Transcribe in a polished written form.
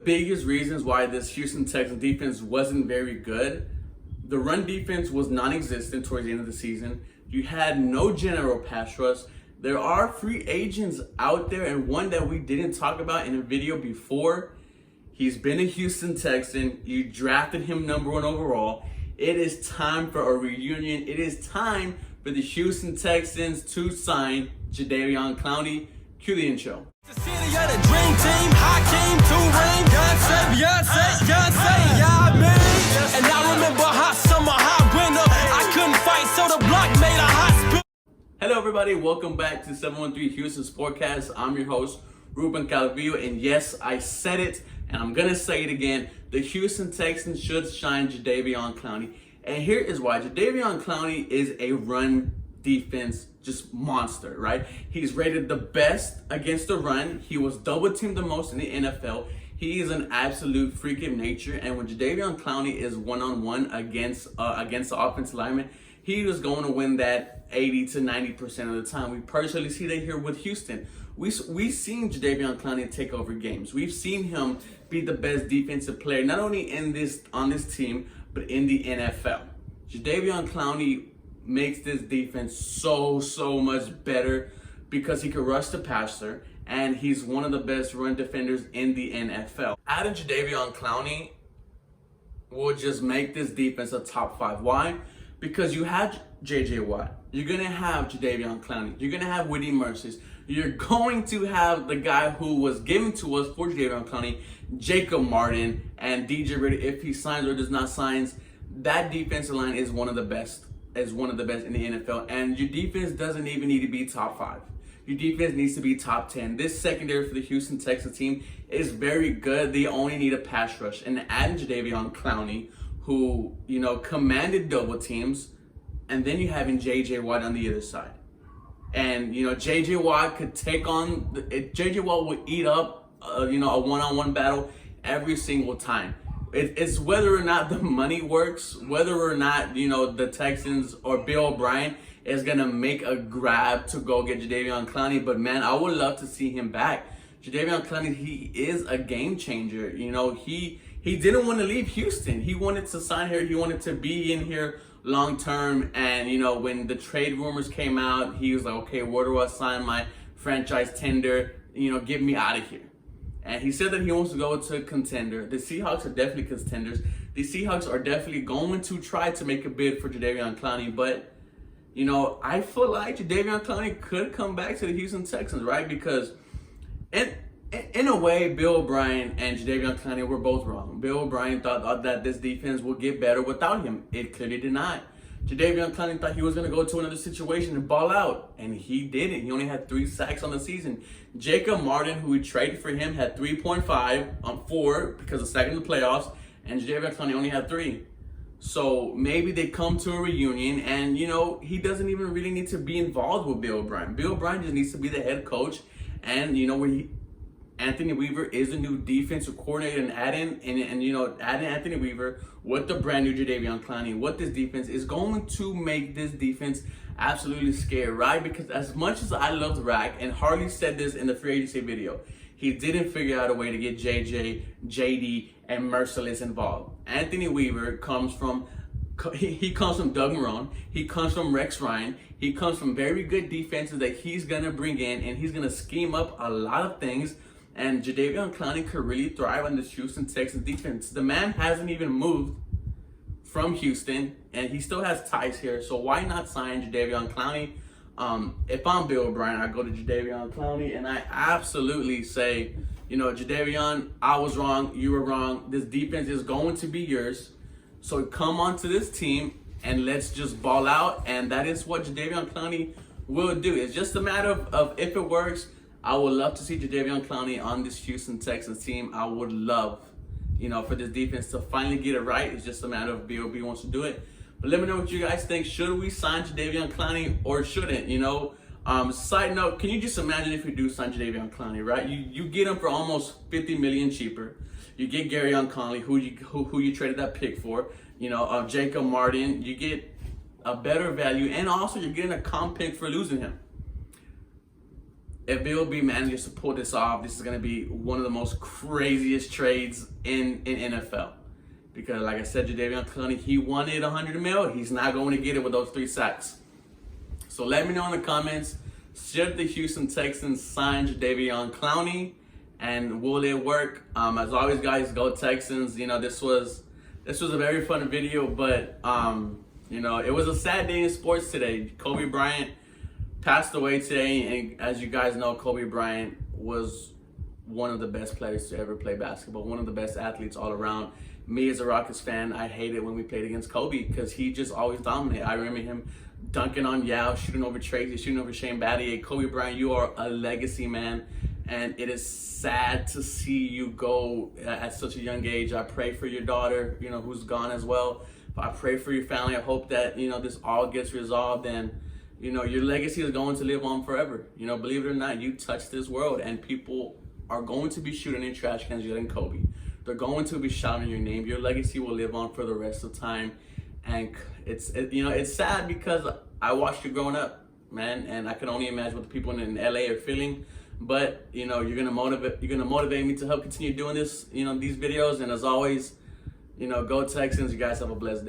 Biggest reasons why this Houston Texans defense wasn't very good. The run defense was non-existent towards the end of the season. You had no general pass rush. There are free agents out there, and one that we didn't talk about in a video before. He's been a Houston Texan. You drafted him #1 overall. It is time for a reunion. It is time for the Houston Texans to sign Jadeveon Clowney. Cue the intro. The city of the dream team, Hakeem, Turing, Beyonce, yeah, man. And I remember hot summer, hot winter. I couldn't fight, so the block made a hot spin. Hello, everybody. Welcome back to 713 Houston Sportcast. I'm your host, Ruben Calvillo, and yes, I said it, and I'm gonna say it again. The Houston Texans should sign Jadeveon Clowney, and here is why. Jadeveon Clowney is a run defense just monster, right? He's rated the best against the run. He was double teamed the most in the NFL. He is an absolute freak of nature, and when Jadeveon Clowney is one-on-one against the offensive lineman, he is going to win that 80 to 90% of the time. We personally see that here with Houston. We've seen Jadeveon Clowney take over games. We've seen him be the best defensive player, not only on this team, but in the NFL. Jadeveon Clowney makes this defense so much better because he can rush the passer, and he's one of the best run defenders in the NFL. Adding Jadeveon Clowney will just make this defense a top 5. Why? Because you have J.J. Watt, you're going to have Jadeveon Clowney, you're going to have Whitney Merciless, you're going to have the guy who was given to us for Jadeveon Clowney, Jacob Martin, and DJ Reader, if he signs or does not sign. That defensive line is one of the best in the NFL, and your defense doesn't even need to be top 5. Your defense needs to be top 10. This secondary for the Houston Texans team is very good. They only need a pass rush, and adding Jadeveon Clowney, who commanded double teams, and then you having J.J. Watt on the other side, and J.J. Watt could take on J.J. Watt will eat up a one-on-one battle every single time. It's whether or not the money works, whether or not, the Texans or Bill Bryant is going to make a grab to go get Jadeveon Clowney. But, man, I would love to see him back. Jadeveon Clowney, he is a game changer. He didn't want to leave Houston. He wanted to sign here. He wanted to be in here long term. And, when the trade rumors came out, he was like, okay, where do I sign my franchise tender? Get me out of here. And he said that he wants to go to a contender. The Seahawks are definitely contenders. The Seahawks are definitely going to try to make a bid for Jadeveon Clowney. But, I feel like Jadeveon Clowney could come back to the Houston Texans, right? Because in a way, Bill Bryant and Jadeveon Clowney were both wrong. Bill Bryant thought that this defense would get better without him. It clearly did not. Jadeveon Clowney thought he was going to go to another situation and ball out, and he didn't. He only had 3 sacks on the season. Jacob Martin, who we traded for him, had 3.5 on 4 because of sacking in the playoffs, and Jadeveon Clowney only had 3. So maybe they come to a reunion, and he doesn't even really need to be involved with Bill Bryant. Bill Bryant just needs to be the head coach, and Anthony Weaver is a new defensive coordinator, and adding Anthony Weaver with the brand new Jadeveon Clowney, what this defense is going to make this defense absolutely scary, right? Because as much as I loved Rack, and Harley said this in the free agency video, he didn't figure out a way to get JJ, JD, and Merciless involved. Anthony Weaver comes from Doug Marrone, he comes from Rex Ryan, he comes from very good defenses that he's gonna bring in, and he's gonna scheme up a lot of things. And Jadeveon Clowney could really thrive on this Houston Texans defense. The man hasn't even moved from Houston, and he still has ties here. So why not sign Jadeveon Clowney? If I'm Bill Bryant, I go to Jadeveon Clowney, and I absolutely say, Jadeveon, I was wrong, you were wrong. This defense is going to be yours. So come onto this team, and let's just ball out. And that is what Jadeveon Clowney will do. It's just a matter of if it works. I would love to see Jadeveon Clowney on this Houston Texans team. I would love, for this defense to finally get it right. It's just a matter of BOB wants to do it. But let me know what you guys think. Should we sign Jadeveon Clowney or shouldn't? Side note, can you just imagine if we do sign Jadeveon Clowney, right? You get him for almost $50 million cheaper. You get Gareon Conley, who you traded that pick for. Jacob Martin. You get a better value, and also you're getting a comp pick for losing him. if BLB manages to pull this off, this is going to be one of the most craziest trades in NFL. Because like I said, Jadeveon Clowney, he wanted $100 million. He's not going to get it with those 3 sacks. So let me know in the comments, should the Houston Texans sign Jadeveon Clowney, and will it work? As always, guys, go Texans. You know, this was a very fun video, but you know, it was a sad day in sports today. Kobe Bryant passed away today, and as you guys know, Kobe Bryant was one of the best players to ever play basketball, one of the best athletes all around. Me as a Rockets fan, I hated when we played against Kobe because he just always dominated. I remember him dunking on Yao, shooting over Tracy, shooting over Shane Battier. Kobe Bryant, you are a legacy man, and it is sad to see you go at such a young age. I pray for your daughter, you know, who's gone as well. I pray for your family. I hope that, you know, this all gets resolved, and you know, your legacy is going to live on forever. You know, believe it or not, you touched this world, and people are going to be shooting in trash cans yet in Kobe. They're going to be shouting your name. Your legacy will live on for the rest of time. And you know, it's sad because I watched you growing up, man, and I can only imagine what the people in LA are feeling. But you know, you're gonna motivate me to help continue doing this, you know, these videos. And as always, you know, go Texans. You guys have a blessed day.